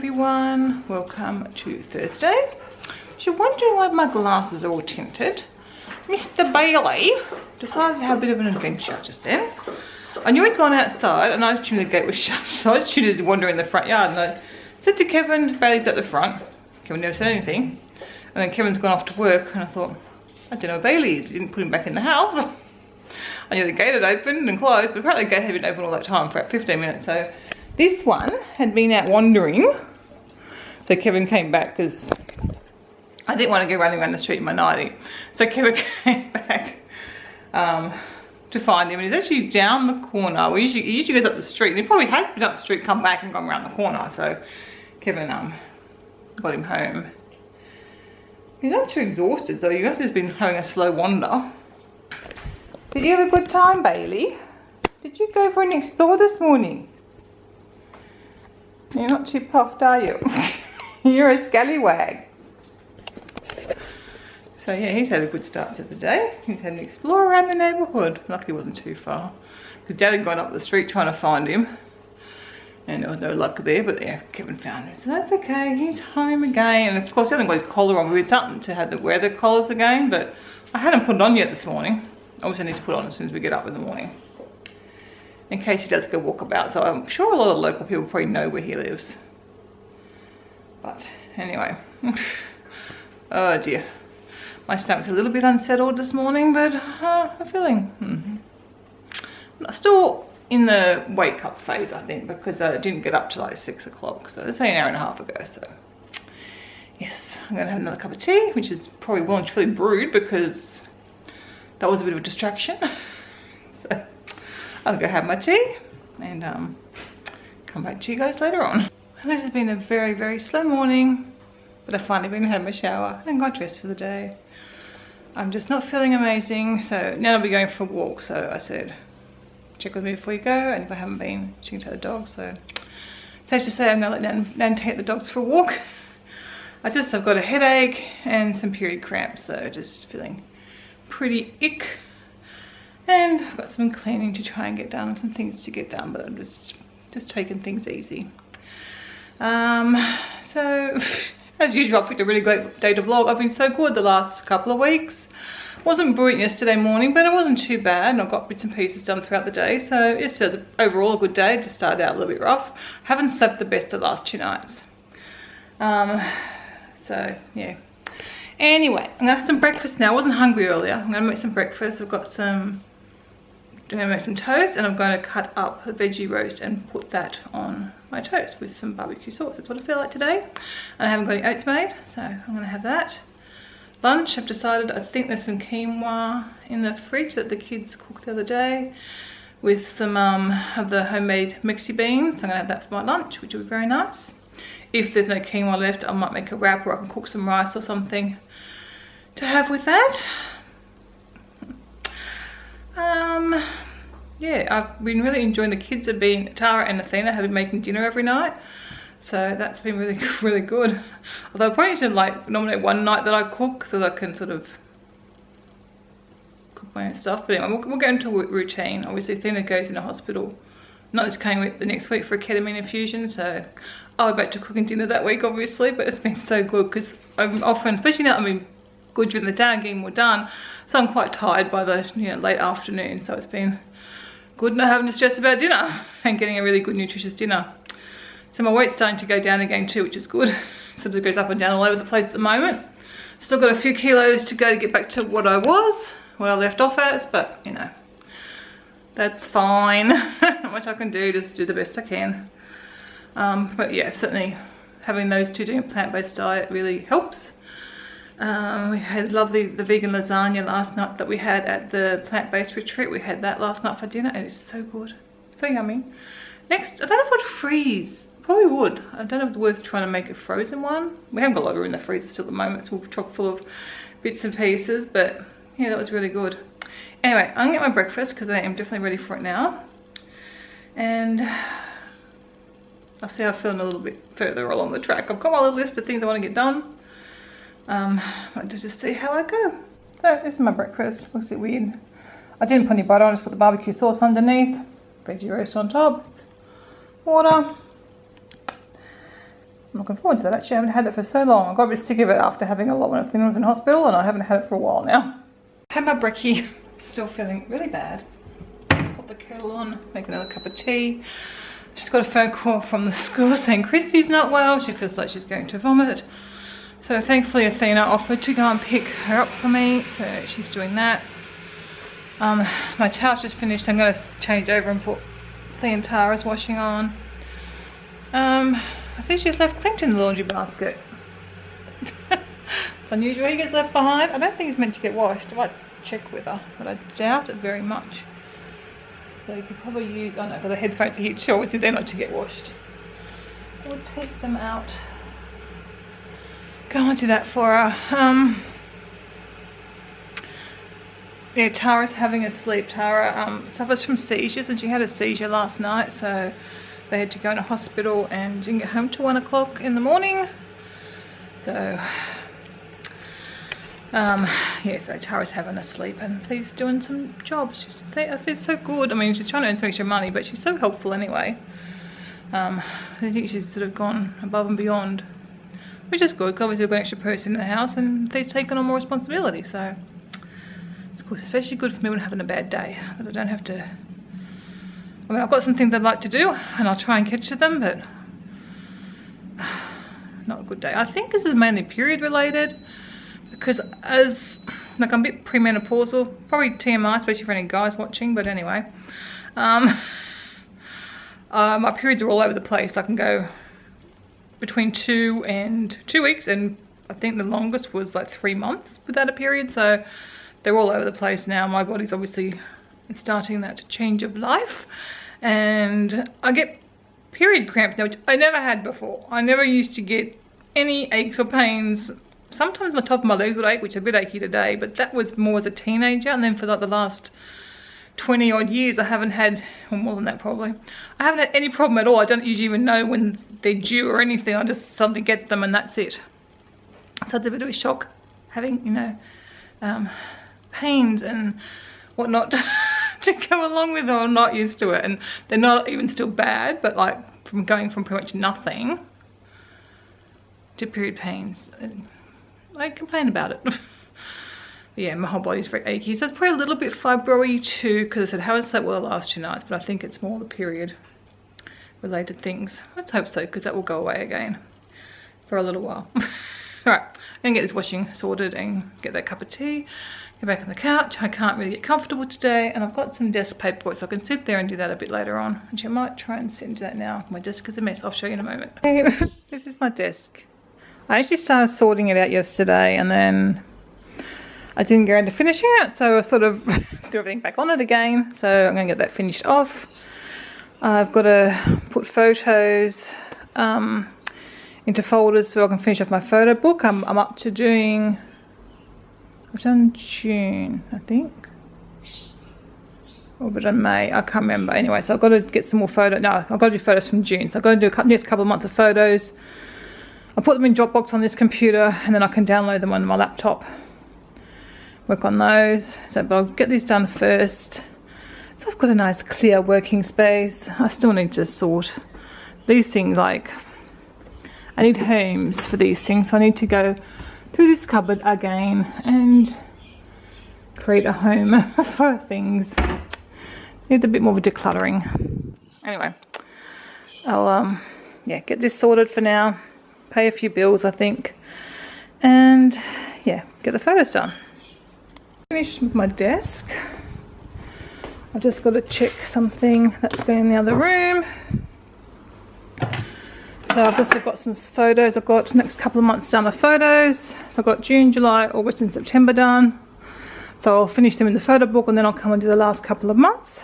everyone, welcome to Thursday. If you're wondering why my glasses are all tinted, Mr. Bailey decided to have a bit of an adventure just then. I knew he'd gone outside and I assumed the gate was shut, so I assumed he was wandering in the front yard, and I said to Kevin, Bailey's at the front. Kevin never said anything, and then Kevin's gone off to work and I thought, I don't know where Bailey is. He didn't put him back in the house. I knew the gate had opened and closed, but apparently the gate had been open all that time for about 15 minutes, so this one had been out wandering. So Kevin came back because I didn't want to go running around the street in my nightie. So Kevin came back to find him, and he's actually down the corner. He usually goes up the street, and he probably has been up the street, come back and gone around the corner. So Kevin got him home. He's not too exhausted, so he must have just been having a slow wander. Did you have a good time, Bailey? Did you go for an explore this morning? You're not too puffed, are you? You're a scallywag. So yeah, he's had a good start to the day. He's had an explore around the neighbourhood. Luckily it wasn't too far, because Dad had gone up the street trying to find him, and there was no luck there, but yeah, Kevin found him. So that's okay, he's home again. And of course he hasn't got his collar on. We had something to have the weather collars again, but I hadn't put it on yet this morning. Obviously I need to put it on as soon as we get up in the morning, in case he does go walk about. So I'm sure a lot of local people probably know where he lives. But anyway, oh dear. My stomach's a little bit unsettled this morning, but I'm feeling still in the wake up phase, I think, because I didn't get up till like 6 o'clock. So it's only an hour and a half ago. So yes, I'm gonna have another cup of tea, which is probably well and truly brewed because that was a bit of a distraction. So I'll go have my tea and come back to you guys later on. And this has been a very, very slow morning, but I finally went and had my shower and got dressed for the day. I'm just not feeling amazing, so now I'll be going for a walk. So I said, check with me before you go, and if I haven't been, she can take the dogs. So safe to say I'm gonna let Nan take the dogs for a walk. I've got a headache and some period cramps, so just feeling pretty ick. And I've got some cleaning to try and get done, some things to get done, but I'm just taking things easy. So as usual, I picked a really great day to vlog. I've been so good the last couple of weeks. Wasn't brilliant yesterday morning, but it wasn't too bad, and I got bits and pieces done throughout the day. So it's just overall a good day. Just started out a little bit rough. Haven't slept the best the last 2 nights. So yeah. Anyway, I'm gonna have some breakfast now. I wasn't hungry earlier. I'm gonna make some breakfast. I'm gonna make some toast, and I'm going to cut up a veggie roast and put that on my toast with some barbecue sauce. That's what I feel like today. And I haven't got any oats made, so I'm gonna have that. Lunch, I've decided, I think there's some quinoa in the fridge that the kids cooked the other day with some of the homemade mixy beans. So I'm gonna have that for my lunch, which will be very nice. If there's no quinoa left, I might make a wrap, or I can cook some rice or something to have with that. Yeah, I've been really enjoying, the kids have been, Tara and Athena have been making dinner every night, so that's been really, really good. Although I probably should like nominate one night that I cook so that I can sort of cook my own stuff. But anyway, we'll get into a routine. Obviously Athena goes in a hospital, not this coming week, the next week, for a ketamine infusion, so I'll be back to cooking dinner that week obviously. But it's been so good because I'm often, especially now that I'm good during the day, I'm getting more done, so I'm quite tired by the late afternoon. So it's been good not having to stress about dinner and getting a really good nutritious dinner. So my weight's starting to go down again too, which is good. Sort of goes up and down all over the place at the moment. Still got a few kilos to go to get back to what I left off as, but you know, that's fine. Not much I can do, just do the best I can. But yeah, certainly having those two, doing a plant-based diet really helps. We had the vegan lasagna last night that we had at the plant-based retreat. We had that last night for dinner, and it's so good, so yummy. Next, I don't know if I'd freeze. Probably would. I don't know if it's worth trying to make a frozen one. We haven't got a lot of room in the freezer still at the moment, so we're chock full of bits and pieces, but yeah, that was really good. Anyway, I'm gonna get my breakfast because I am definitely ready for it now. And I'll see how I feel in a little bit further along the track. I've got my little list of things I want to get done. But to just see how I go. So this is my breakfast. Looks a bit weird. I didn't put any butter on, I just put the barbecue sauce underneath. Veggie roast on top. Water. I'm looking forward to that. Actually, I haven't had it for so long. I got a bit sick of it after having a lot when I was in hospital, and I haven't had it for a while now. Had my brekkie, still feeling really bad. Put the kettle on, make another cup of tea. Just got a phone call from the school saying Christy's not well. She feels like she's going to vomit. So thankfully Athena offered to go and pick her up for me, so she's doing that. My towel's just finished. I'm going to change over and put Thea and Tara's washing on. I see she's left Clint in the laundry basket. It's unusual he gets left behind. I don't think he's meant to get washed. I might check with her, but I doubt it very much. So you could probably use, oh no, because the headphones are here too, obviously they're not to get washed. We'll take them out. Go on, do that for her. Yeah, Tara's having a sleep. Tara suffers from seizures, and she had a seizure last night, so they had to go to hospital and didn't get home till 1 o'clock in the morning. So yeah, so Tara's having a sleep and Thea's doing some jobs. I feel so good. I mean, she's trying to earn some extra money, but she's so helpful anyway. I think she's sort of gone above and beyond, which is good, because obviously we've got an extra person in the house and Thea's taken on more responsibility, so it's good. Especially good for me when I'm having a bad day, that I don't have to. I mean, I've got some things I'd like to do and I'll try and catch to them, but not a good day. I think this is mainly period related, because as like I'm a bit premenopausal, probably TMI, especially for any guys watching, but anyway, my periods are all over the place. I can go between 2 weeks, and I think the longest was like 3 months without a period, so they're all over the place now. My body's obviously starting that change of life, and I get period cramps now, which I never had before. I never used to get any aches or pains. Sometimes the top of my legs would ache, which are a bit achy today, but that was more as a teenager, and then for like the last 20 odd years I haven't had, or more than that probably, I haven't had any problem at all. I don't usually even know when they're due or anything. I just suddenly get them and that's it. So it's a bit of a shock having, you know, pains and whatnot to go along with it. I'm not used to it, and they're not even still bad, but like from going from pretty much nothing to period pains, I complain about it. Yeah, my whole body's very achy, so it's probably a little bit fibro-y too, because I said I haven't slept well the last 2 nights, but I think it's more the period related things. Let's hope so, because that will go away again for a little while. Alright, I'm gonna get this washing sorted and get that cup of tea, get back on the couch. I can't really get comfortable today, and I've got some desk paperwork, so I can sit there and do that a bit later on. Actually, I might try and sit and do that now. My desk is a mess. I'll show you in a moment. Okay, this is my desk. I actually started sorting it out yesterday, and then I didn't go into finishing it, so I sort of threw everything back on it again. So I'm going to get that finished off. I've got to put photos into folders so I can finish off my photo book. I'm up to doing, I've done June, I think, or was it May? I can't remember. Anyway, so I've got to get some more photos. No, I've got to do photos from June. So I've got to do next couple of months of photos. I'll put them in Dropbox on this computer, and then I can download them on my laptop. Work on those. So, but I'll get these done first. So I've got a nice clear working space. I still need to sort these things, like I need homes for these things, so I need to go through this cupboard again and create a home for things. Needs a bit more of a decluttering. Anyway, I'll yeah, get this sorted for now, pay a few bills I think, and yeah, get the photos done. Finished with my desk. I've just got to check something that's going in the other room. So I've also got some photos. I've got next couple of months done of photos. So I've got June, July, August and September done. So I'll finish them in the photo book, and then I'll come and do the last couple of months.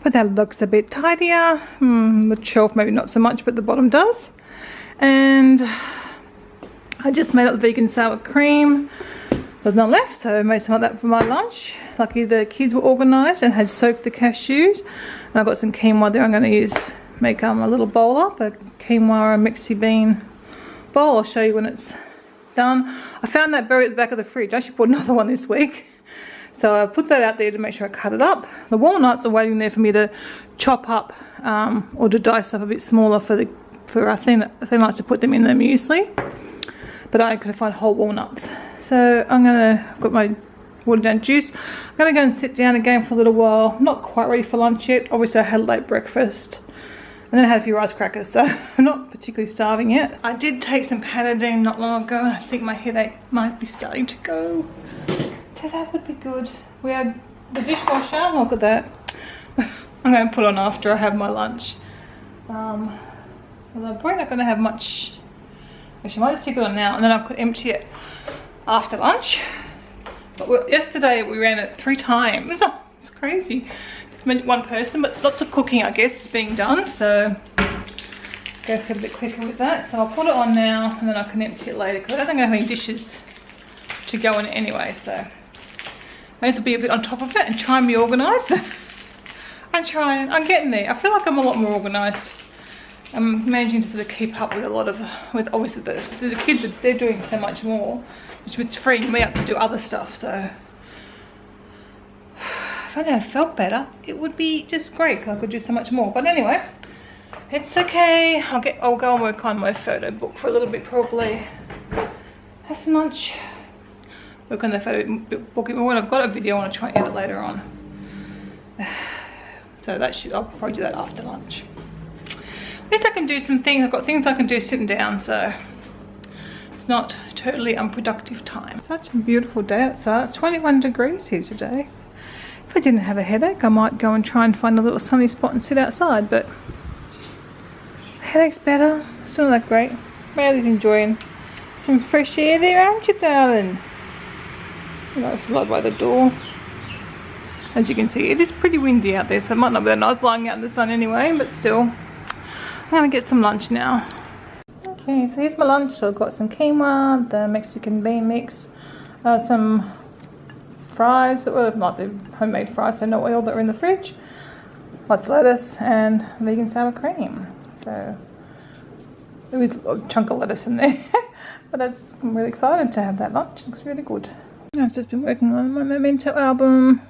But that looks a bit tidier. The shelf maybe not so much, but the bottom does. And I just made up the vegan sour cream. There's none left, so I made some of that for my lunch. Lucky the kids were organised and had soaked the cashews. And I've got some quinoa there I'm going to make a little bowl up, a quinoa and mixy bean bowl. I'll show you when it's done. I found that buried at the back of the fridge. I actually bought another one this week. So I put that out there to make sure I cut it up. The walnuts are waiting there for me to chop up or to dice up a bit smaller for for Athena likes to put them in the muesli, but I couldn't find whole walnuts. So I've got my watered down juice. I'm gonna go and sit down again for a little while. Not quite ready for lunch yet. Obviously I had a late breakfast and then I had a few rice crackers, so I'm not particularly starving yet. I did take some Panadine not long ago and I think my headache might be starting to go. So that would be good. We had the dishwasher, look at that. I'm going to put on after I have my lunch. Well, I'm probably not going to have much. Actually, I might just stick it on now and then I could empty it after lunch. But yesterday we ran it 3 times. It's crazy. It's meant one person, but lots of cooking, I guess, is being done. So go for a bit quicker with that. So I'll put it on now and then I can empty it later because I don't think I have any dishes to go in it anyway. So may as well be a bit on top of it and try and be organised. I'm getting there. I feel like I'm a lot more organised. I'm managing to sort of keep up with a lot of, with obviously the kids, they're doing so much more, which was freeing me up to do other stuff. So if I had felt better, it would be just great because I could do so much more. But anyway, it's okay. I'll go and work on my photo book for a little bit probably. Have some lunch. Work on the photo book. When I've got a video, I want to try and edit later on. So I'll probably do that after lunch. At least I can do some things. I've got things I can do sitting down, so it's not totally unproductive time. Such a beautiful day outside. It's 21 degrees here today. If I didn't have a headache, I might go and try and find a little sunny spot and sit outside, but the headache's better. It's not that great. Riley's enjoying some fresh air there, aren't you, darling? Nice light by the door. As you can see, it is pretty windy out there, so it might not be that nice lying out in the sun anyway, but still. I'm gonna get some lunch now. Okay, so here's my lunch. So I've got some quinoa, the Mexican bean mix, some fries that were not the homemade fries, so no oil, that were in the fridge, lots of lettuce, and vegan sour cream. So there was a chunk of lettuce in there, but I'm really excited to have that lunch. It looks really good. I've just been working on my Memento album.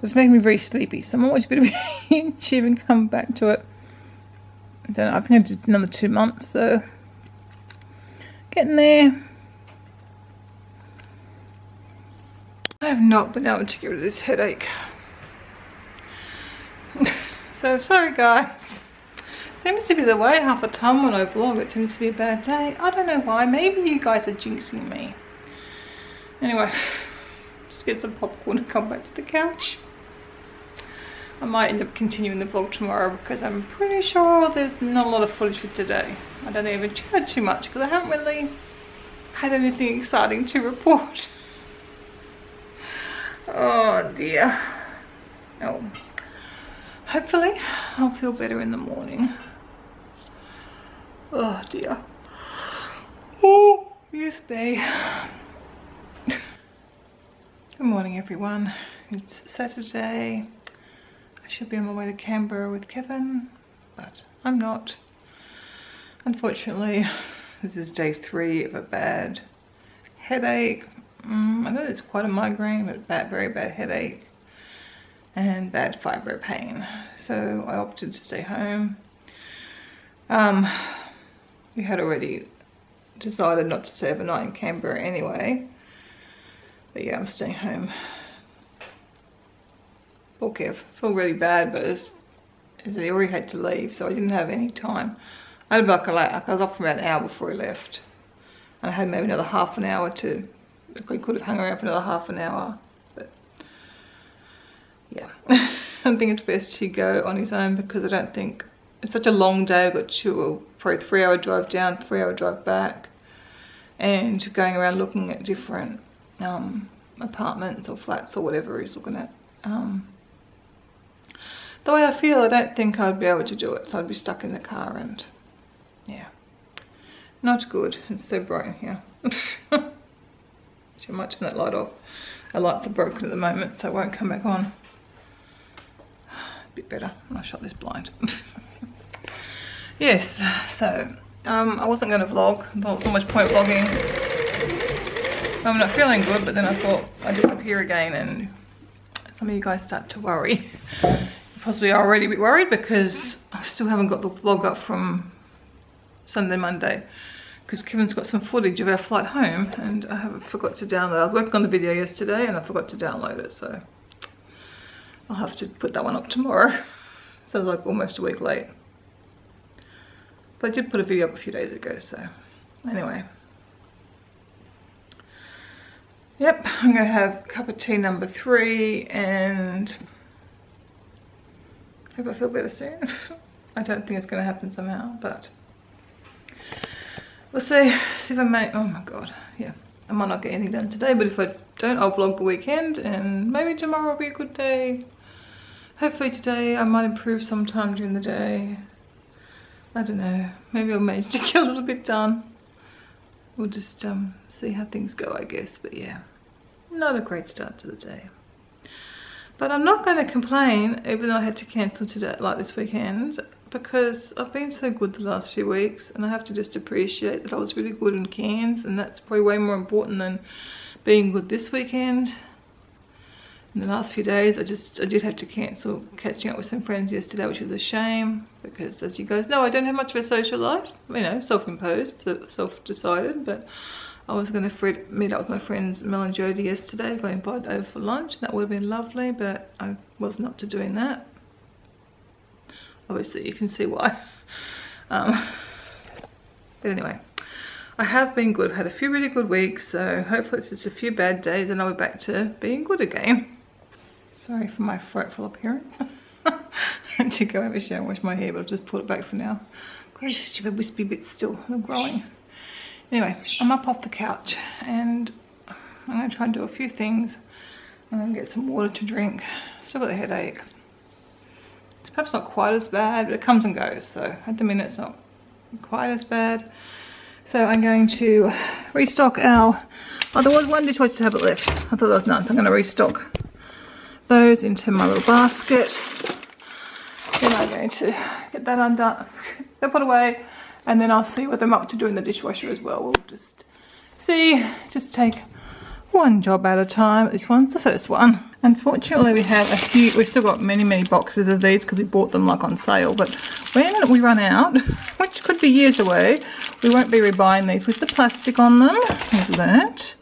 It's making me very sleepy, so I'm always a bit of YouTube and come back to it. I don't know, I think I did another 2 months, so getting there. I have not been able to get rid of this headache. So sorry guys. Seems to be the way half the time when I vlog, it tends to be a bad day. I don't know why, maybe you guys are jinxing me. Anyway, just get some popcorn and come back to the couch. I might end up continuing the vlog tomorrow because I'm pretty sure there's not a lot of footage for today. I don't even chat too much because I haven't really had anything exciting to report. Oh dear. Oh, hopefully I'll feel better in the morning. Oh dear. Oh, youth bay. Good morning everyone. It's Saturday. I should be on my way to Canberra with Kevin, but I'm not. Unfortunately, this is day 3 of a bad headache. I know it's quite a migraine, but very bad headache and bad fibro pain. So I opted to stay home. We had already decided not to stay overnight in Canberra anyway. But yeah, I'm staying home. Okay, I feel really bad, but as I already had to leave, so I didn't have any time. I was up for about an hour before he left. And I had maybe another half an hour to, I could have hung around for another half an hour. But yeah, I think it's best to go on his own because I don't think, it's such a long day. I've got probably 3-hour drive down, 3-hour drive back. And going around looking at different apartments or flats or whatever he's looking at. The way I feel, I don't think I'd be able to do it, so I'd be stuck in the car and yeah, not good. It's so bright in here. Actually, I might turn that light off. Our lights are broken at the moment, so it won't come back on. A bit better. I'll shut this blind. Yes, so I wasn't going to vlog. I thought so much point vlogging. I'm not feeling good, but then I thought I'd disappear again and some of you guys start to worry. Possibly already a bit worried because I still haven't got the vlog up from Sunday, Monday, because Kevin's got some footage of our flight home and I forgot to download. I was working on the video yesterday and I forgot to download it, so I'll have to put that one up tomorrow. So like almost a week late. But I did put a video up a few days ago, so anyway. Yep, I'm going to have cup of tea number 3 and hope I feel better soon. I don't think it's going to happen somehow, but we'll see. See if I make, oh my god, yeah. I might not get anything done today, but if I don't, I'll vlog the weekend and maybe tomorrow will be a good day. Hopefully today I might improve sometime during the day. I don't know, maybe I'll manage to get a little bit done. We'll just see how things go, I guess, but yeah, not a great start to the day. But I'm not going to complain, even though I had to cancel today, like this weekend, because I've been so good the last few weeks, and I have to just appreciate that I was really good in Cairns, and that's probably way more important than being good this weekend. In the last few days, I did have to cancel catching up with some friends yesterday, which was a shame, because as you guys know, I don't have much of a social life, you know, self-imposed, self-decided, but I was going to meet up with my friends Mel and Jodie yesterday, got invited over for lunch. That would have been lovely, but I wasn't up to doing that. Obviously, you can see why. But anyway, I have been good. Had a few really good weeks, so hopefully it's just a few bad days and I'll be back to being good again. Sorry for my frightful appearance. I had to go over shower and wash my hair, but I'll just pull it back for now. Got these stupid wispy bits still, they're growing. Anyway, I'm up off the couch and I'm going to try and do a few things and then get some water to drink. Still got a headache. It's perhaps not quite as bad, but it comes and goes, so at the minute it's not quite as bad. So I'm going to restock our, oh, there was one dishwasher tablet left. I thought that was nice. I'm going to restock those into my little basket. Then I'm going to get that undone, they'll put away, and then I'll see what I'm up to do in the dishwasher as well. We'll just see, just take one job at a time. This one's the first one. Unfortunately, we have a few, we've still got many boxes of these because we bought them like on sale, but when we run out, which could be years away, we won't be rebuying these with the plastic on them. Look at that.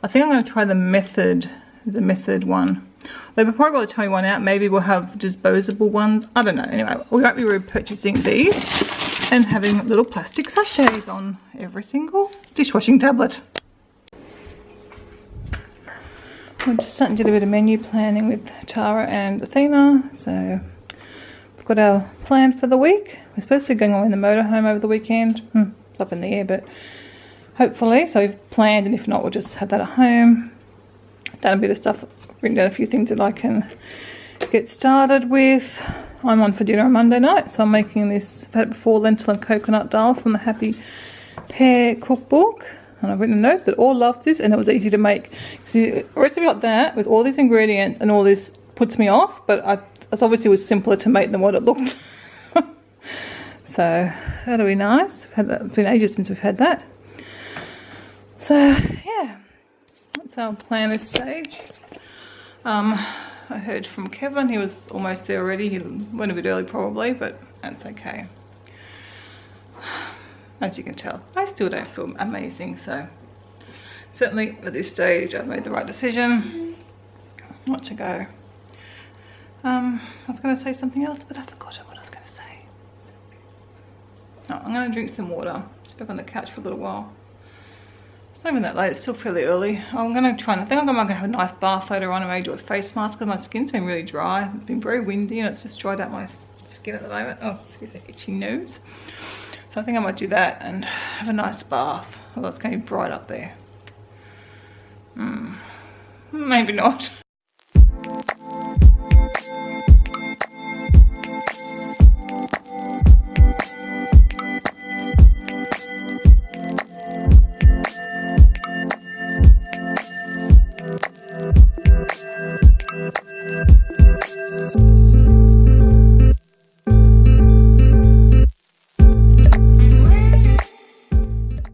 I think I'm going to try the method one. They will probably will tell me one out. Maybe we'll have disposable ones. I don't know. Anyway, we won't be repurchasing these and having little plastic sachets on every single dishwashing tablet. We're just starting to do a bit of menu planning with Tara and Athena. So we've got our plan for the week. We're supposed to be going on in the motorhome over the weekend. It's up in the air, but hopefully. So we've planned, and if not, we'll just have that at home. Done a bit of stuff, written down a few things that I can get started with. I'm on for dinner on Monday night, so I'm making this, I've had it before, lentil and coconut dal from the Happy Pear cookbook. And I've written a note that all loved this, and it was easy to make. See, a recipe like that with all these ingredients and all this puts me off, but it obviously was simpler to make than what it looked. So that'll be nice. It's been ages since we've had that. So yeah, that's our plan this stage. I heard from Kevin, he was almost there already. He went a bit early probably, but that's okay. As you can tell, I still don't feel amazing, so certainly at this stage I've made the right decision not to go. I was going to say something else, but I forgot what I was going to say. No, I'm going to drink some water, sit back on the couch for a little while. It's not even that late, it's still fairly early. I'm going to try, and I think I'm going to have a nice bath later on and maybe do a face mask because my skin's been really dry. It's been very windy and it's just dried out my skin at the moment. Oh, excuse me, itchy nose. So I think I might do that and have a nice bath, although it's going to be bright up there. Maybe not.